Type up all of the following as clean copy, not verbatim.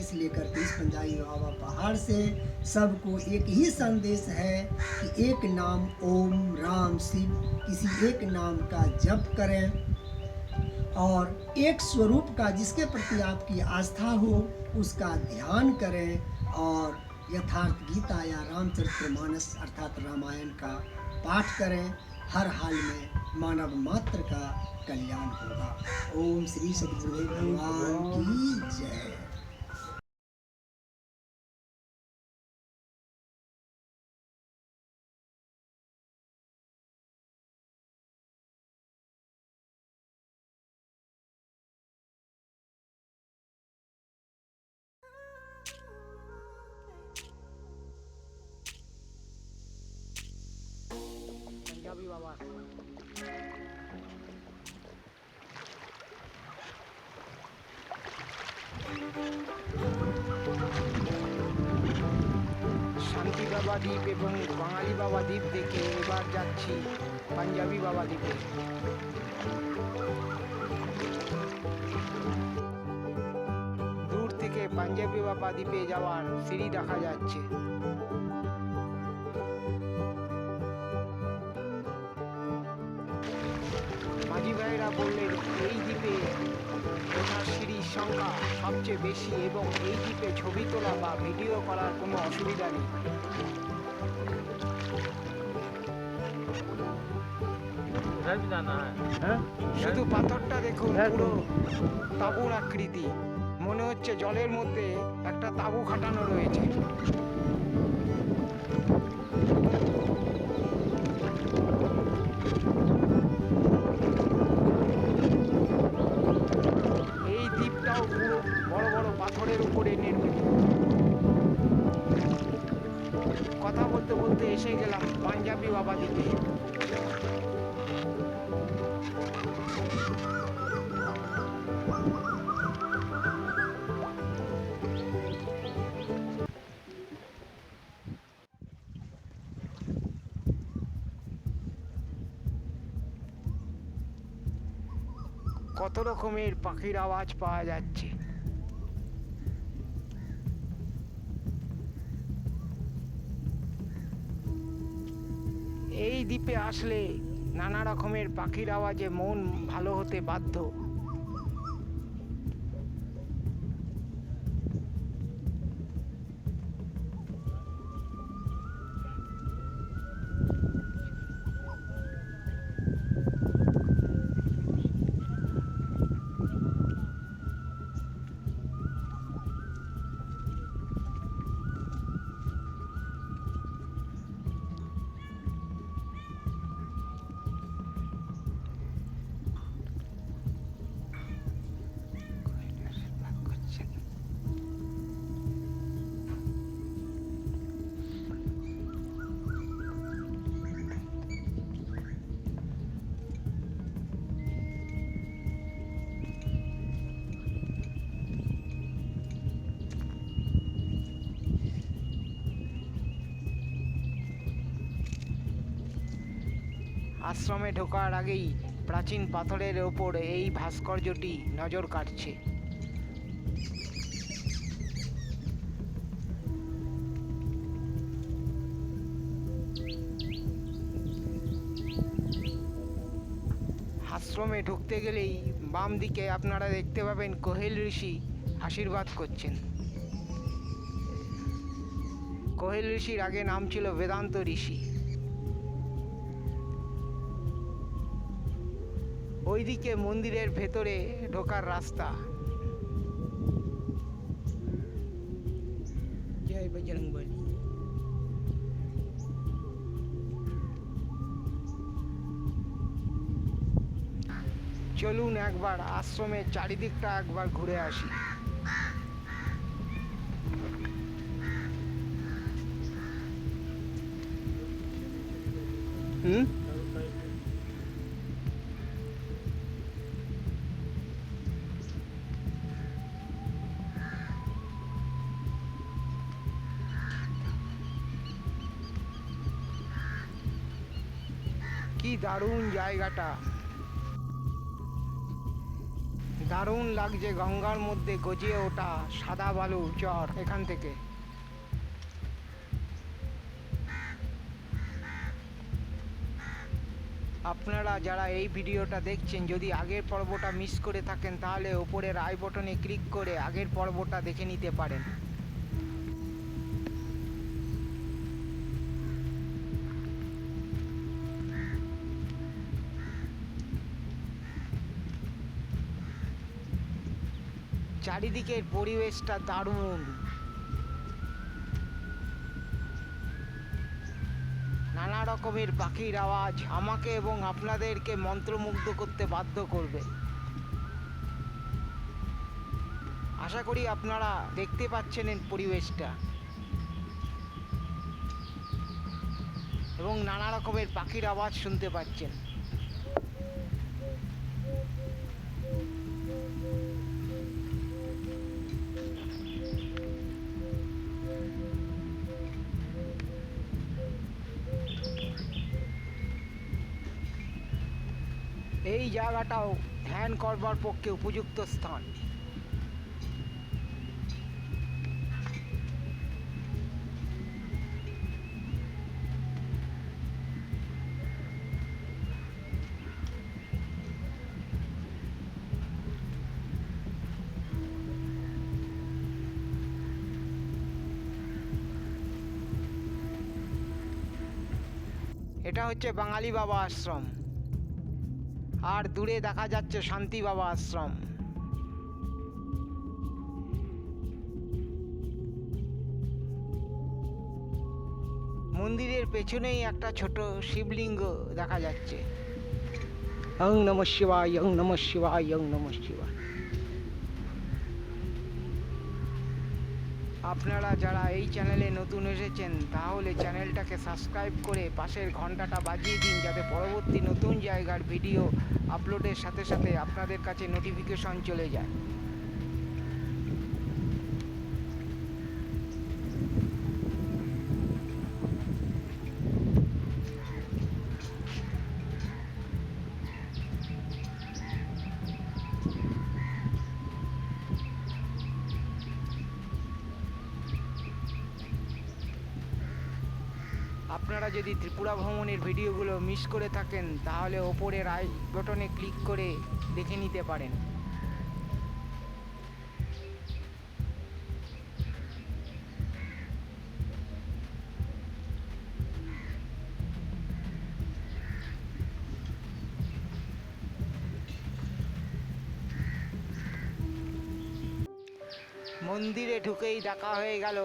इसलिए करके इस पंजाबी बाबा पहाड़ से सबको एक ही संदेश है कि एक नाम ओम राम शिव किसी एक नाम का जप करें और एक स्वरूप का जिसके प्रति आपकी आस्था हो उसका ध्यान करें और यथार्थ गीता या रामचरितमानस अर्थात रामायण का पाठ करें। हर हाल में मानव मात्र का कल्याण होगा। ओम श्री सद्गुरुदेव भगवान की जय। पंजाबी बाबा শান্তি বাবা দ্বীপ এবং বাঙালি বাবা দ্বীপ দেখে এবার যাচ্ছি পাঞ্জাবি বাবা দ্বীপে। দূর থেকে পাঞ্জাবি বাবা দ্বীপে যাওয়ার সিঁড়ি দেখা যাচ্ছে। মাঝি ভাইরা বললেন এই দ্বীপে ওঠার সিঁড়ির সংখ্যা সবচেয়ে বেশি এবং এই দ্বীপে ছবি তোলা বা ভিডিও করার কোনো অসুবিধা নেই। শুধু পাথরটা দেখুন, পুরো তাঁবুর আকৃতি, মনে হচ্ছে জলের মধ্যে একটা তাঁবু খাটানো রয়েছে। এই দ্বীপটাও পুরো বড় বড় পাথরের উপরে নির্মিত। কথা বলতে বলতে এসে গেলাম পাঞ্জাবি বাবা দ্বীপে। কত রকমের পাখির আওয়াজ পাওয়া যাচ্ছে। এই দ্বীপে আসলে নানা রকমের পাখির আওয়াজে মন ভালো হতে বাধ্য। আশ্রমে ঢোকার আগেই প্রাচীন পাথরের ওপর এই ভাস্কর্যটি নজর কাটছে। আশ্রমে ঢুকতে গেলেই বাম দিকে আপনারা দেখতে পাবেন কোহেল ঋষি আশীর্বাদ করছেন। কোহেল ঋষির আগে নাম ছিল বেদান্ত ঋষি। ওইদিকে মন্দিরের ভেতরে ঢোকার রাস্তা। জয় বজরংবলী। চলুন একবার আশ্রমের চারিদিকটা একবার ঘুরে আসি। কি দারুণ জায়গাটা, দারুণ লাগছে গঙ্গার মধ্যে গজিয়ে ওঠা সাদা বালু চর এখান থেকে। আপনারা যারা এই ভিডিওটা দেখছেন যদি আগের পর্বটা মিস করে থাকেন তাহলে ওপরের আই বটনে ক্লিক করে আগের পর্বটা দেখে নিতে পারেন। চারিদিকের পরিবেশটা দারুণ, নানা রকমের পাখির আওয়াজ আমাকে এবং আপনাদেরকে মন্ত্রমুগ্ধ করতে বাধ্য করবে। আশা করি আপনারা দেখতে পাচ্ছেন এই পরিবেশটা এবং নানা রকমের পাখির আওয়াজ শুনতে পাচ্ছেন। এই জায়গাটাও ধ্যান করবার পক্ষে উপযুক্ত স্থান। এটা হচ্ছে বাঙালি বাবা আশ্রম, আর দূরে দেখা যাচ্ছে শান্তি বাবা আশ্রম। মন্দিরের পেছনেই একটা ছোট শিবলিঙ্গ দেখা যাচ্ছে। ওং নমঃ শিবায়, ওং নমঃ শিবায়, ওং নমঃ শিবায়। আপনারা যারা এই চ্যানেলে নতুন এসেছেন তাহলে চ্যানেলটাকে সাবস্ক্রাইব করে পাশের ঘন্টাটা বাজিয়ে দিন, যাতে পরবর্তী নতুন জায়গার ভিডিও আপলোডের সাথে সাথে আপনাদের কাছে নোটিফিকেশন চলে যায়। আপনারা যদি ত্রিপুরা ভ্রমণের ভিডিওগুলো মিস করে থাকেন তাহলে ওপরের আই বটনে ক্লিক করে দেখে নিতে পারেন। মন্দিরে ঢুকেই দেখা হয়ে গেল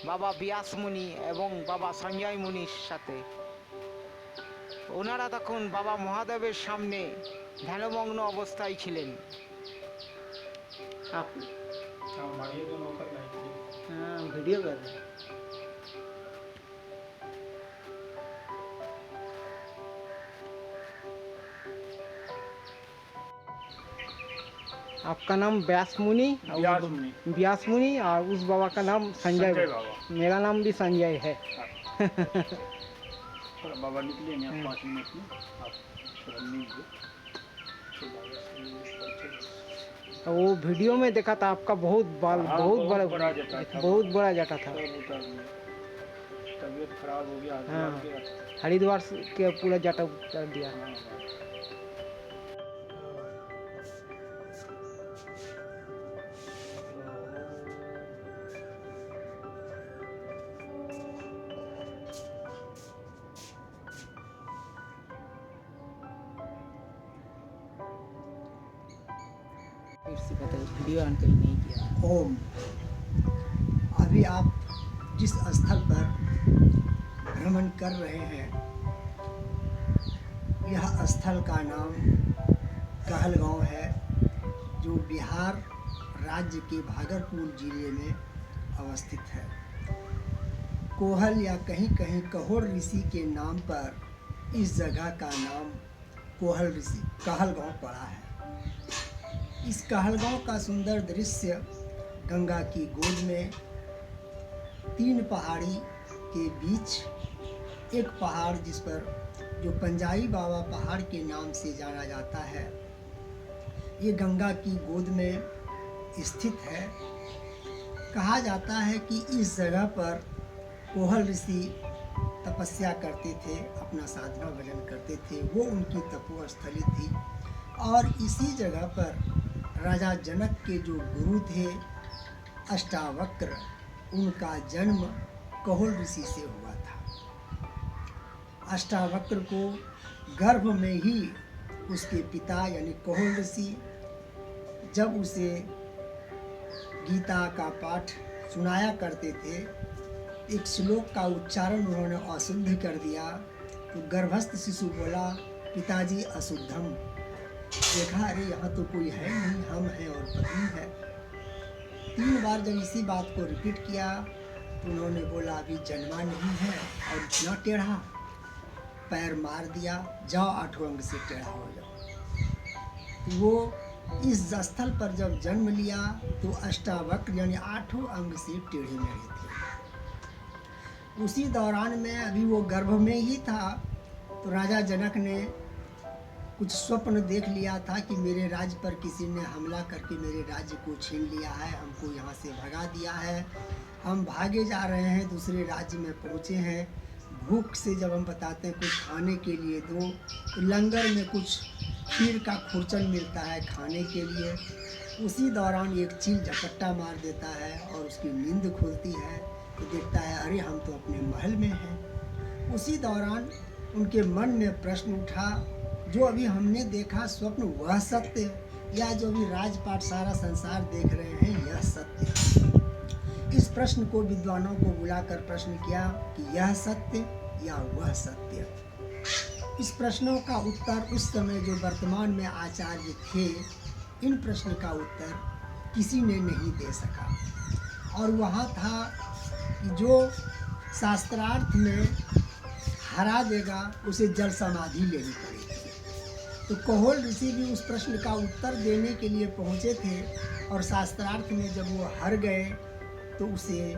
বাবা ব্যাস মুনি এবং বাবা সঞ্জয় মুনির সাথে। ওনারা তখন বাবা মহাদেবের সামনে ধ্যানমগ্ন অবস্থায় ছিলেন। ভিডিও कर आपका नाम व्यास मुनि और उस बाबा का नाम संजय बाबा। मेरा नाम भी संजय है। बाबा निकले नहीं, 5 मिनट में आप थोड़ा नीचे। तो वो वीडियो में देखा था आपका बहुत बहुत बड़ा जटा था। तबीयत खराब हो गया। हाँ, हरिद्वार के पूरा जटा उतार दिया। वीडियो ऑन कहीं नहीं किया। ओम। अभी आप जिस स्थल पर भ्रमण कर रहे हैं यह स्थल का नाम कहलगांव है, जो बिहार राज्य के भागलपुर जिले में अवस्थित है। कोहल या कहीं कहीं कहोर ऋषि के नाम पर इस जगह का नाम कहलगांव पड़ा है। इस कहलगांव का सुंदर दृश्य गंगा की गोद में 3 पहाड़ी के बीच एक पहाड़ जिस पर जो पंजाई बाबा पहाड़ के नाम से जाना जाता है, ये गंगा की गोद में स्थित है। कहा जाता है कि इस जगह पर कोहल ऋषि तपस्या करते थे, अपना साधना भजन करते थे, वो उनकी तपोस्थली थी। और इसी जगह पर राजा जनक के जो गुरु थे अष्टावक्र, उनका जन्म कोहल ऋषि से हुआ था। अष्टावक्र को गर्भ में ही उसके पिता यानी कोहल ऋषि जब उसे गीता का पाठ सुनाया करते थे, एक श्लोक का उच्चारण उन्होंने अशुद्ध कर दिया तो गर्भस्थ शिशु बोला, पिताजी अशुद्धम। देखा, अरे यहाँ तो कोई है नहीं, हम हैं और पत्नी है। 3 बार जब इसी बात को रिपीट किया तो उन्होंने बोला, अभी जन्मा नहीं है और इतना टेढ़ा, पैर मार दिया, जाओ 8 अंग से टेढ़ा हो जाओ। तो वो इस स्थल पर जब जन्म लिया तो अष्टावक्र यानी 8 अंग से टेढ़े मेढ़े थे। उसी दौरान में अभी वो गर्भ में ही था तो राजा जनक ने कुछ स्वप्न देख लिया था कि मेरे राज्य पर किसी ने हमला करके मेरे राज्य को छीन लिया है, हमको यहाँ से भगा दिया है, हम भागे जा रहे हैं, दूसरे राज्य में पहुँचे हैं। भूख से जब हम बताते हैं कुछ खाने के लिए दो, तो लंगर में कुछ खीर का खुरचन मिलता है खाने के लिए। उसी दौरान एक चील झपट्टा मार देता है और उसकी नींद खुलती है तो देखता है, अरे हम तो अपने महल में हैं। उसी दौरान उनके मन में प्रश्न उठा, जो अभी हमने देखा स्वप्न वह सत्य, या जो अभी राजपाट सारा संसार देख रहे हैं यह सत्य? इस प्रश्न को विद्वानों को बुलाकर प्रश्न किया कि यह सत्य या वह सत्य। इस प्रश्नों का उत्तर उस समय जो वर्तमान में आचार्य थे, इन प्रश्न का उत्तर किसी ने नहीं दे सका। और वहाँ था कि जो शास्त्रार्थ में हरा देगा उसे जल समाधि लेनी पड़ेगी। तो कोहल ऋषि भी उस प्रश्न का उत्तर देने के लिए पहुँचे थे और शास्त्रार्थ में जब वो हार गए तो उसे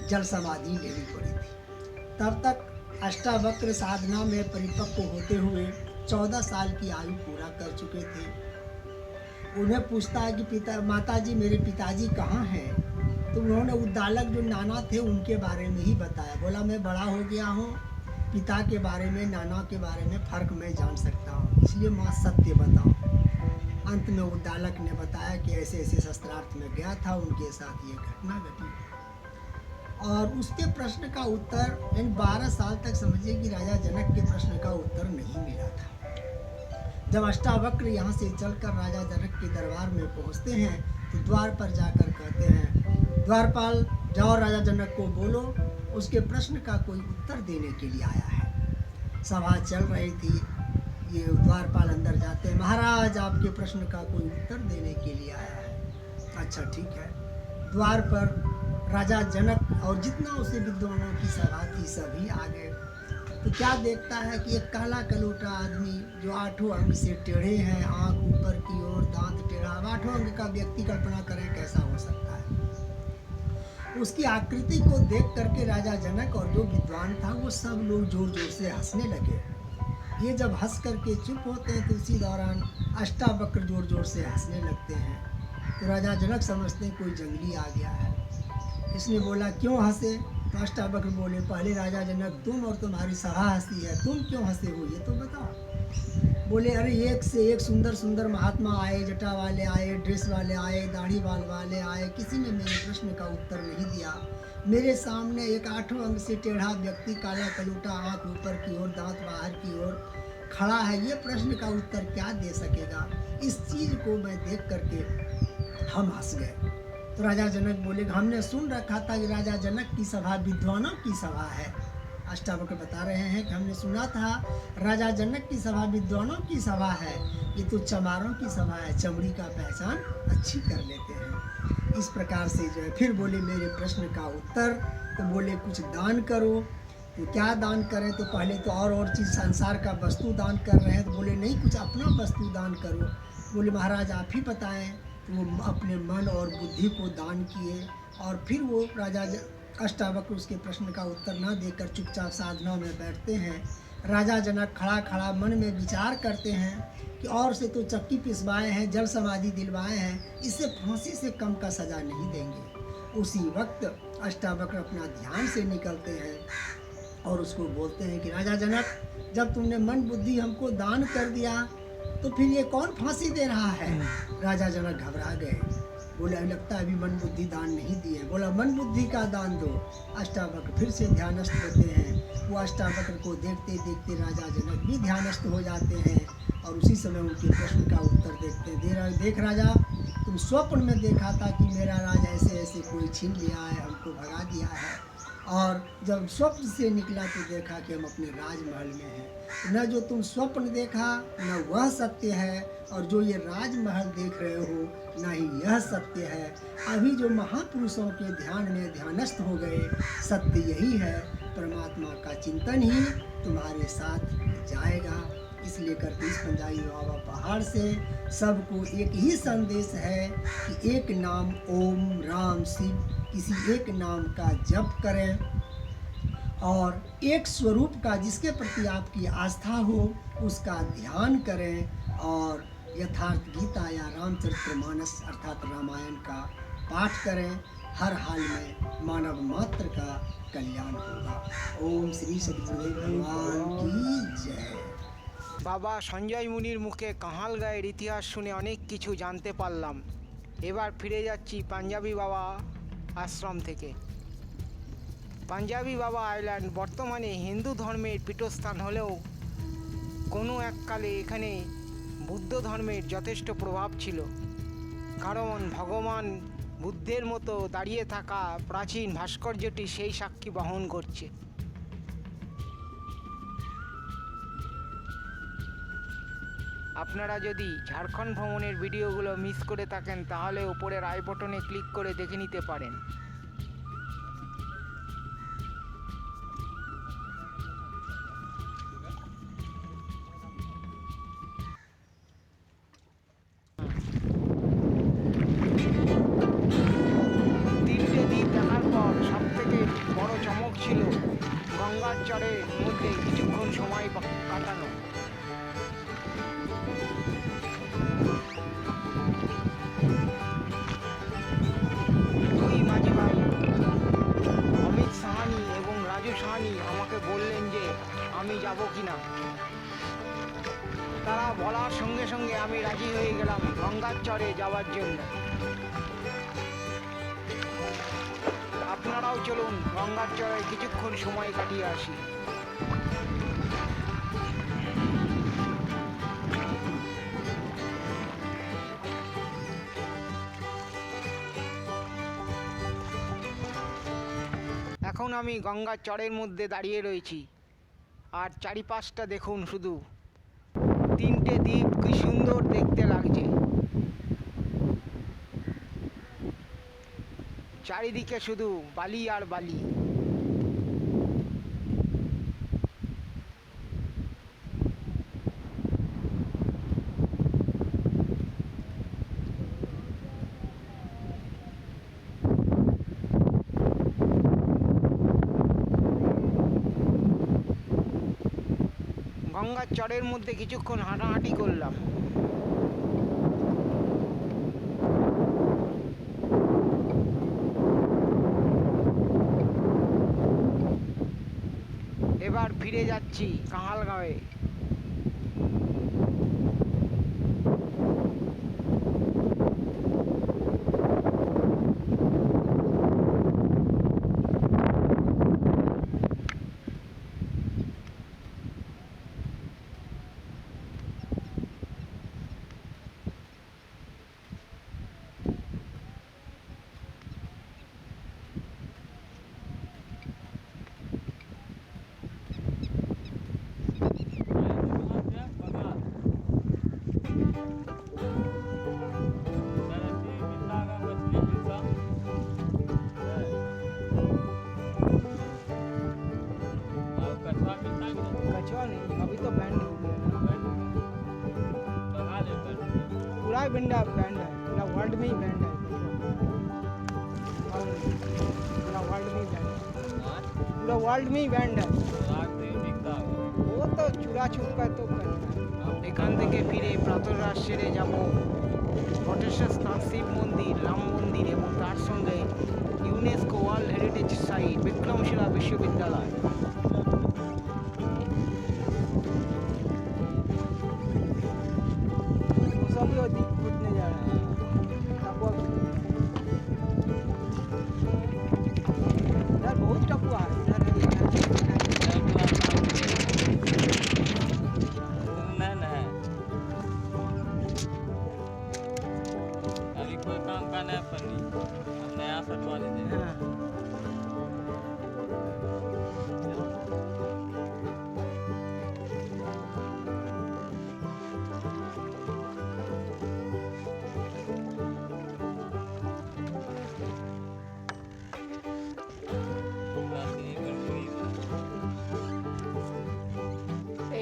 जल समाधि लेनी पड़ी थी। तब तक अष्टावक्र साधना में परिपक्व होते हुए 14 साल की आयु पूरा कर चुके थे। उन्हें पूछता है कि माताजी मेरे पिताजी कहाँ हैं? तो उन्होंने उद्दालक जो नाना थे उनके बारे में ही बताया। बोला, मैं बड़ा हो गया हूँ, पिता के बारे में नाना के बारे में फ़र्क मैं जान सकता हूँ, इसलिए माँ सत्य बताओ। अंत में उद्दालक ने बताया कि ऐसे ऐसे शस्त्रार्थ में गया था, उनके साथ ये घटना घटी। और उसके प्रश्न का उत्तर यानी 12 साल तक समझिए कि राजा जनक के प्रश्न का उत्तर नहीं मिला था। जब अष्टावक्र यहाँ से चलकर राजा जनक के दरबार में पहुँचते हैं तो द्वार पर जाकर कहते हैं, द्वारपाल जाओ राजा जनक को बोलो, उसके प्रश्न का कोई उत्तर देने के लिए आया है। सभा चल रही थी, ये द्वारपाल अंदर जाते हैं, महाराज आपके प्रश्न का कोई उत्तर देने के लिए आया है। अच्छा ठीक है। द्वार पर राजा जनक और जितना उसे विद्वानों की सभा थी सभी आ गए। तो क्या देखता है कि एक काला कलूटा आदमी जो 8 अंग से टेढ़े हैं, आँख ऊपर की ओर, दांत टेढ़ा, 8 अंग का व्यक्ति कल्पना करें कैसा हो सकता है। उसकी आकृति को देख करके राजा जनक और जो विद्वान था वो सब लोग जोर जोर से हंसने लगे। ये जब हंस करके चुप होते हैं तो उसी दौरान अष्टावक्र जोर जोर से हंसने लगते हैं। तो राजा जनक समझते हैं कोई जंगली आ गया है। इसने बोला, क्यों हंसे? तो अष्टावक्र बोले, पहले राजा जनक तुम और तुम्हारी सभा हंसी है, तुम क्यों हंसे हो ये तो बताओ। बोले, अरे एक से एक सुंदर सुंदर महात्मा आए, जटा वाले आए, ड्रेस वाले आए, दाढ़ी बाल वाले आए, किसी ने मेरे प्रश्न का उत्तर नहीं दिया। मेरे सामने एक 8 अंग से टेढ़ा व्यक्ति, काला कलूटा, आँख ऊपर की ओर, दांत बाहर की ओर खड़ा है, ये प्रश्न का उत्तर क्या दे सकेगा? इस चीज़ को मैं देख करके हम हंस गए। तो राजा जनक बोले, हमने सुन रखा था कि राजा जनक की सभा विद्वानों की सभा है। अष्टावक्र बता रहे हैं कि हमने सुना था राजा जनक की सभा विद्वानों की सभा है, ये तो चमारों की सभा है, चमड़ी का पहचान अच्छी कर लेते हैं। इस प्रकार से जो है फिर बोले मेरे प्रश्न का उत्तर। तो बोले कुछ दान करो। तो क्या दान करें? तो पहले तो और चीज़ संसार का वस्तु दान कर रहे हैं। तो बोले नहीं, कुछ अपना वस्तु दान करो। बोले महाराज आप ही बताएं। तो वो अपने मन और बुद्धि को दान किए और फिर वो राजा अष्टावक्र उसके प्रश्न का उत्तर न देकर चुपचाप साधना में बैठते हैं। राजा जनक खड़ा खड़ा मन में विचार करते हैं कि और से तो चक्की पिसवाए हैं, जल समाधि दिलवाए हैं, इससे फांसी से कम का सजा नहीं देंगे। उसी वक्त अष्टावक्र अपना ध्यान से निकलते हैं और उसको बोलते हैं कि राजा जनक, जब तुमने मन बुद्धि हमको दान कर दिया तो फिर ये कौन फांसी दे रहा है? राजा जनक घबरा गए, बोले लगता है अभी मन बुद्धि दान नहीं दिए। बोला मन बुद्धि का दान दो। अष्टावक्र फिर से ध्यानस्थ होते हैं। वो अष्टावक्र को देखते देखते राजा जनक भी ध्यानस्थ हो जाते हैं और उसी समय उनके प्रश्न का उत्तर देख राजा, तुम स्वप्न में देखा था कि मेरा राज ऐसे ऐसे कोई छीन लिया है, हमको भगा दिया है, और जब स्वप्न से निकला तो देखा कि हम अपने राजमहल में हैं। न जो तुम स्वप्न देखा न वह सत्य है, और जो ये राजमहल देख रहे हो न ही यह सत्य है। अभी जो महापुरुषों के ध्यान में ध्यानस्थ हो गए, सत्य यही है, परमात्मा का चिंतन ही तुम्हारे साथ जाएगा। इसलिए करके इस पंजाबी बाबा पहाड़ से सबको एक ही संदेश है कि एक नाम ओम राम शिव, किसी एक नाम का जप करें और एक स्वरूप का जिसके प्रति आपकी आस्था हो उसका ध्यान करें, और यथार्थ गीता या रामचरितमानस अर्थात रामायण का पाठ करें। हर हाल में मानव मात्र का कल्याण होगा। ओम श्री सद्गुरुदेव भगवान की जय। বাবা সঞ্জয় মুনির মুখে কাহাল গায়ের ইতিহাস শুনে অনেক কিছু জানতে পারলাম। এবার ফিরে যাচ্ছি পাঞ্জাবি বাবা আশ্রম থেকে। পাঞ্জাবি বাবা আইল্যান্ড বর্তমানে হিন্দু ধর্মের পীঠস্থান হলেও কোনো এককালে এখানে বুদ্ধ ধর্মের যথেষ্ট প্রভাব ছিল, কারণ ভগবান বুদ্ধের মতো দাঁড়িয়ে থাকা প্রাচীন ভাস্কর্যটি সেই সাক্ষী বহন করছে। আপনারা যদি ঝাড়খণ্ড ভ্রমণের ভিডিওগুলো মিস করে থাকেন তাহলে উপরের আই বটনে ক্লিক করে দেখে নিতে পারেন। তিনটে দ্বীপ দেখার পর সব থেকে বড় চমক ছিল গঙ্গার চরের মধ্যে কিছুক্ষণ সময় কাটানো। আমাকে বললেন যে আমি যাব কিনা। তারা বলার সঙ্গে সঙ্গে আমি রাজি হয়ে গেলাম গঙ্গার চরে যাওয়ার জন্য। আপনারাও চলুন গঙ্গার চরে কিছুক্ষণ সময় কাটিয়ে আসি। এখন আমি গঙ্গার চরের মধ্যে দাঁড়িয়ে রয়েছি, আর চারিপাশটা দেখুন, শুধু তিনটে দ্বীপ কি সুন্দর দেখতে লাগছে। চারিদিকে শুধু বালি আর বালি। গঙ্গার চরের মধ্যে কিছুক্ষণ হাঁটাহাঁটি করলাম। এবার ফিরে যাচ্ছি কাহালগাঁওয়ে। कछुआ नहीं, अभी तो बैंड हो गया पूरा बैंड है, पूरा वर्ल्ड में ही बैंड है, पूरा वर्ल्ड में ही बैंड है। पूरा वर्ल्ड में ही बैंड है राग नहीं दिखता होगा। वो तो चूड़ा छुपका तो करता है এখান থেকে ফিরে প্রাতরাশ সেরে যাব বটেশ্বর স্থান শিব মন্দির রাম মন্দির এবং তার সঙ্গে UNESCO world heritage site Vikramshila বিশ্ববিদ্যালয় वो सभी अधिक घूमने जा रहे हैं टापुआ इधर बहुत टापुआ है इधर नहीं नहीं अभी कोई काम का नहीं पड़ी हम नया सटवा लेते हैं। हाँ।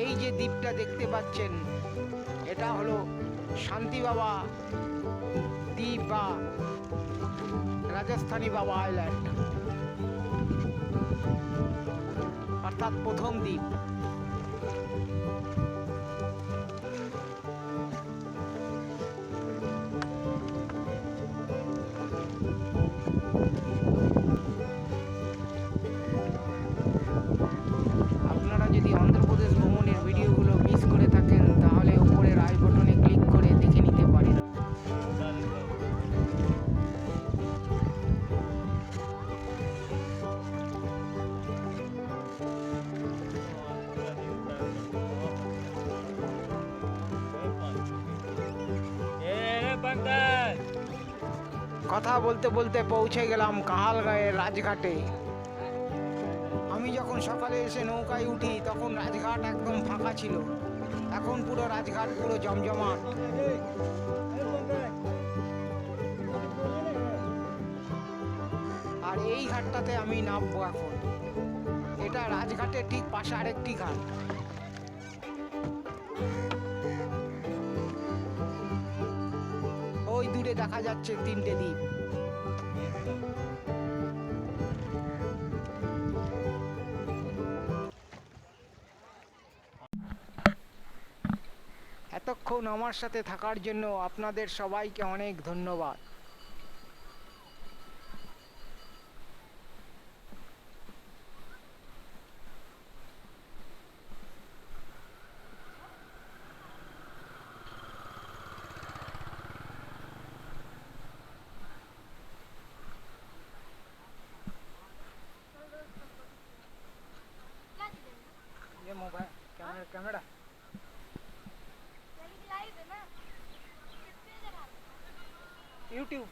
এই যে দ্বীপটা দেখতে পাচ্ছেন এটা হলো শান্তি বাবা দ্বীপ বা রাজস্থানী বাবা আইল্যান্ড অর্থাৎ প্রথম দ্বীপ আপনারা যদি অন্ধ্রপ্রদেশ ভ্রমণের ভিডিওগুলো মিস করে থাকেন তাহলে উপরের আই বাটনে ক্লিক করে দেখে নিতে পারেন কথা বলতে বলতে পৌঁছে গেলাম কাহালগাঁয়ের রাজঘাটে আমি যখন সকালে এসে নৌকায় উঠি তখন রাজঘাট একদম ফাঁকা ছিল এখন পুরো রাজঘাট পুরো জমজমাট আর এই ঘাটটাতে আমি নামবো এখন এটা রাজঘাটের ঠিক পাশে আরেকটি ঘাট ওই দূরে দেখা যাচ্ছে তিনটে দ্বীপ এতক্ষণ আমার সাথে থাকার জন্য আপনাদের সবাইকে অনেক ধন্যবাদ ये मोबाइल कैमरा कैमरा लाइव है ना किस पे लगा यूट्यूब